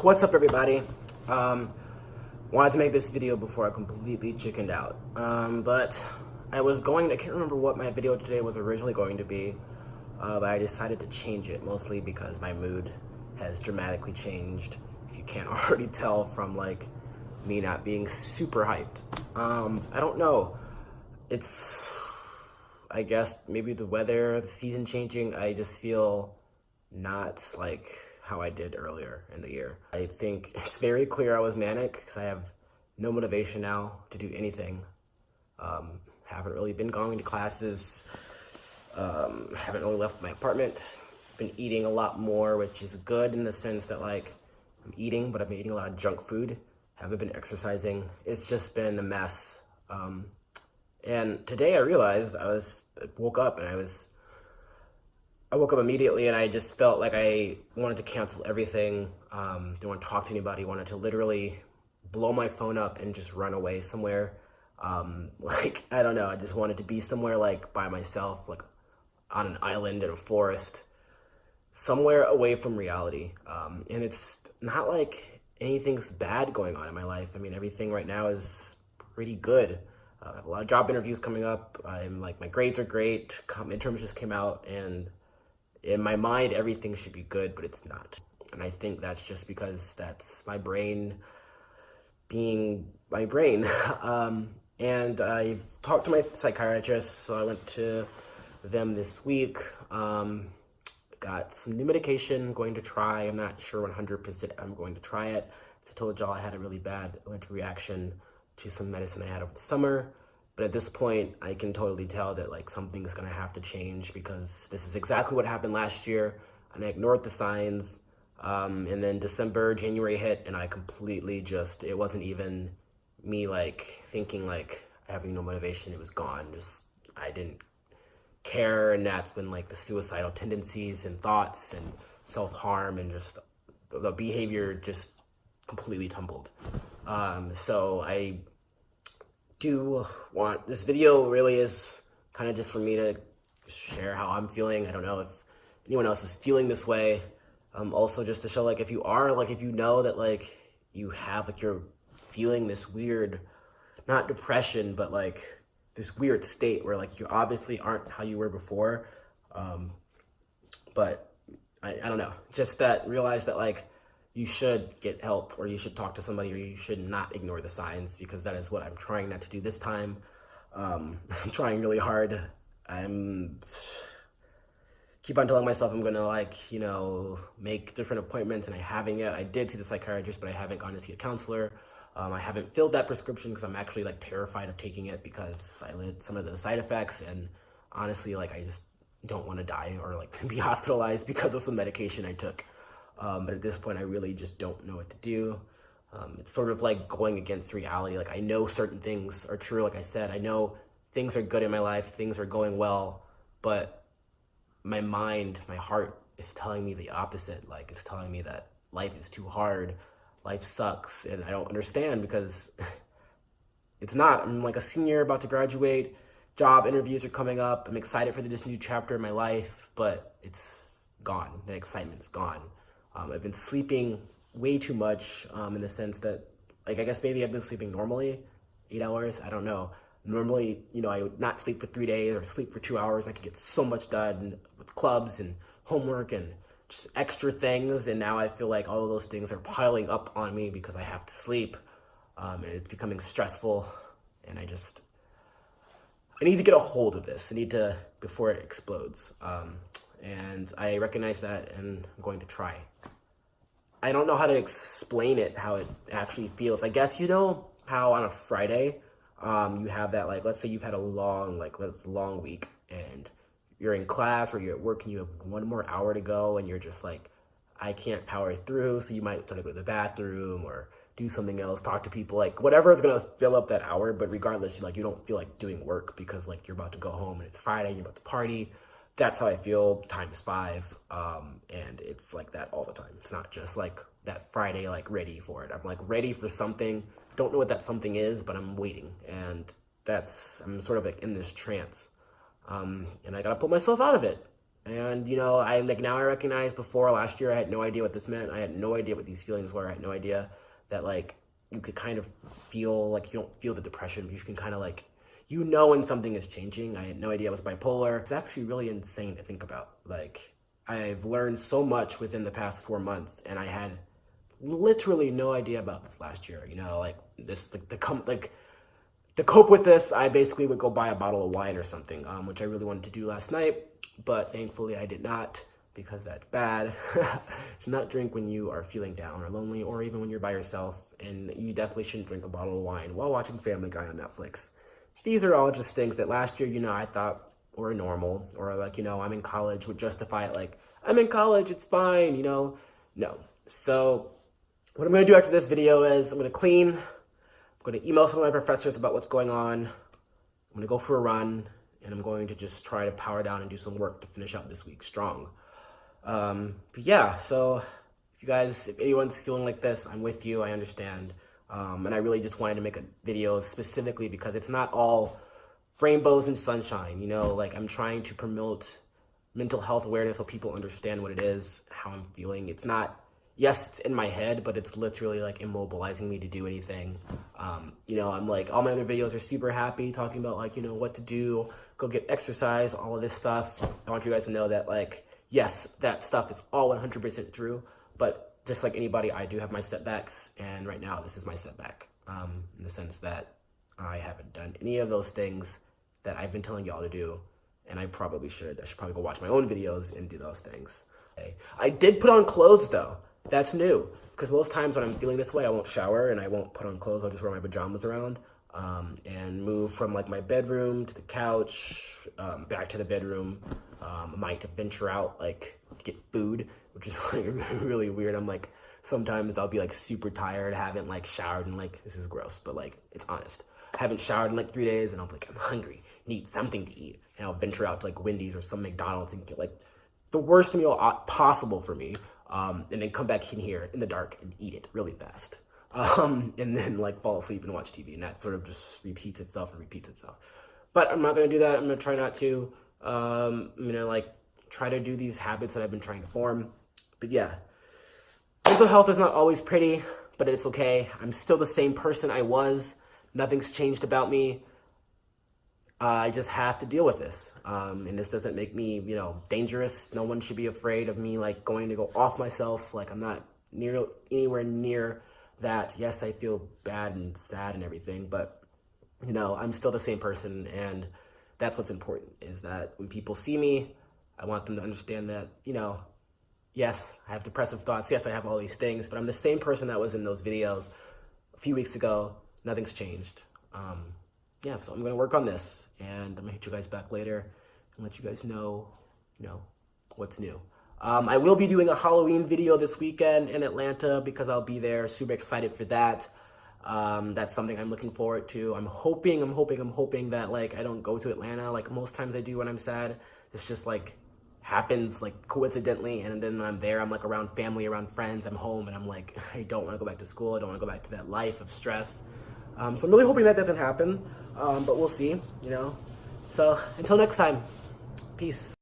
What's up, everybody? Wanted to make this video before I completely chickened out. But I can't remember what my video today was originally going to be, but I decided to change it, mostly because my mood has dramatically changed, if you can't already tell from like me not being super hyped. I don't know. I guess maybe the weather, the season changing, I just feel not like how I did earlier in the year. I think it's very clear I was manic because I have no motivation now to do anything. Haven't really been going to classes. Haven't really left my apartment. Been eating a lot more, which is good in the sense that like I'm eating, but I've been eating a lot of junk food. Haven't been exercising. It's just been a mess. And today I realized I woke up immediately and I just felt like I wanted to cancel everything. Didn't want to talk to anybody, wanted to literally blow my phone up and just run away somewhere. Like, I don't know, I just wanted to be somewhere like by myself, like on an island in a forest, somewhere away from reality. And it's not like anything's bad going on in my life. I mean, everything right now is pretty good. I have a lot of job interviews coming up. I'm like, my grades are great. Midterms just came out, and in my mind, everything should be good, but it's not. And I think that's just because that's my brain being my brain. And I talked to my psychiatrist, so I went to them this week. Got some new medication, going to try. I'm not sure 100% I'm going to try it. As I told y'all, I had a really bad allergic reaction to some medicine I had over the summer. But at this point, I can totally tell that like something's gonna have to change, because this is exactly what happened last year, and I ignored the signs. And then January hit, and I completely it wasn't even me like thinking like having no motivation, it was gone. I didn't care, and that's when like the suicidal tendencies and thoughts and self-harm and just the behavior just completely tumbled. So I do want, this video really is kind of just for me to share how I'm feeling. I don't know if anyone else is feeling this way. Also just to show like if you know that like you have like you're feeling this weird, not depression, but like this weird state where like you obviously aren't how you were before. But I don't know, just that realize that like you should get help, or you should talk to somebody, or you should not ignore the signs, because that is what I'm trying not to do this time. I'm trying really hard. Keep on telling myself I'm gonna like, make different appointments, and I haven't yet. I did see the psychiatrist, but I haven't gone to see a counselor. I haven't filled that prescription because I'm actually like terrified of taking it, because I learned some of the side effects, and honestly, like I just don't want to die or like be hospitalized because of some medication I took. But at this point, I really just don't know what to do. It's sort of like going against reality. Like I know certain things are true. Like I said, I know things are good in my life, things are going well, but my mind, my heart is telling me the opposite. Like it's telling me that life is too hard, life sucks, and I don't understand, because it's not. I'm like a senior about to graduate, job interviews are coming up, I'm excited for this new chapter in my life, but it's gone. The excitement's gone. I've been sleeping way too much, in the sense that, like, I guess maybe I've been sleeping normally, 8 hours, I don't know. Normally, I would not sleep for 3 days or sleep for 2 hours. I could get so much done with clubs and homework and just extra things, and now I feel like all of those things are piling up on me because I have to sleep, and it's becoming stressful, and I need to get a hold of this. I need to, before it explodes. And I recognize that, and I'm going to try. I don't know how to explain it, how it actually feels. I guess how on a Friday, you have that, like, let's say you've had a long week, and you're in class or you're at work and you have one more hour to go, and you're just like, I can't power through. So you might try to go to the bathroom or do something else, talk to people, like whatever is gonna fill up that hour. But regardless, you don't feel like doing work because like you're about to go home and it's Friday and you're about to party. That's how I feel times 5. And it's like that all the time. It's not just like that Friday, like ready for it. I'm like ready for something. Don't know what that something is, but I'm waiting. And I'm sort of like in this trance. And I gotta pull myself out of it. And, you know, I like now I recognize before last year I had no idea what this meant. I had no idea what these feelings were. I had no idea that like you could kind of feel like you don't feel the depression, but you can kind of like, you know, when something is changing. I had no idea I was bipolar. It's actually really insane to think about. Like, I've learned so much within the past 4 months, and I had literally no idea about this last year. You know, like this, like to cope with this, I basically would go buy a bottle of wine or something, which I really wanted to do last night, but thankfully I did not, because that's bad. Do not drink when you are feeling down or lonely, or even when you're by yourself, and you definitely shouldn't drink a bottle of wine while watching Family Guy on Netflix. These are all just things that last year, you know, I thought were normal, or like, you know, I'm in college would justify it, like, I'm in college, it's fine, you know. No. So what I'm going to do after this video is I'm going to clean. I'm going to email some of my professors about what's going on. I'm going to go for a run, and I'm going to just try to power down and do some work to finish out this week strong. But yeah, so if anyone's feeling like this, I'm with you, I understand. And I really just wanted to make a video specifically because it's not all rainbows and sunshine, you know, like I'm trying to promote mental health awareness so people understand what it is, how I'm feeling. It's not, yes, it's in my head, but it's literally like immobilizing me to do anything. You know, I'm like, all my other videos are super happy, talking about like, you know, what to do, go get exercise, all of this stuff. I want you guys to know that like, yes, that stuff is all 100% true, but just like anybody, I do have my setbacks, and right now this is my setback, in the sense that I haven't done any of those things that I've been telling y'all to do, and I probably should. I should probably go watch my own videos and do those things. Okay. I did put on clothes though. That's new, because most times when I'm feeling this way, I won't shower and I won't put on clothes. I'll just wear my pajamas around, and move from like my bedroom to the couch, back to the bedroom. I might venture out like to get food, which is like really weird. I'm like, sometimes I'll be like super tired, haven't like showered, and like, this is gross, but like, it's honest. I haven't showered in like 3 days, and I'm like, I'm hungry, need something to eat. And I'll venture out to like Wendy's or some McDonald's and get like the worst meal possible for me. And then come back in here in the dark and eat it really fast. And then like fall asleep and watch TV, and that sort of just repeats itself. But I'm not gonna do that. I'm gonna try not to. I'm gonna like try to do these habits that I've been trying to form. But yeah, mental health is not always pretty, but it's okay. I'm still the same person I was. Nothing's changed about me. I just have to deal with this. And this doesn't make me, you know, dangerous. No one should be afraid of me like going to go off myself. Like, I'm not anywhere near that. Yes, I feel bad and sad and everything, but you know, I'm still the same person, and that's what's important, is that when people see me, I want them to understand that, you know, yes, I have depressive thoughts. Yes, I have all these things, but I'm the same person that was in those videos a few weeks ago. Nothing's changed. Yeah, so I'm going to work on this, and I'm going to hit you guys back later and let you guys know, you know, what's new. I will be doing a Halloween video this weekend in Atlanta because I'll be there. Super excited for that. That's something I'm looking forward to. I'm hoping that like I don't go to Atlanta like most times I do when I'm sad. It's just like happens like coincidentally, and then when I'm there, I'm like around family, around friends, I'm home, and I'm like, I don't want to go back to school. I don't want to go back to that life of stress. So I'm really hoping that doesn't happen, but we'll see, you know. So until next time, peace.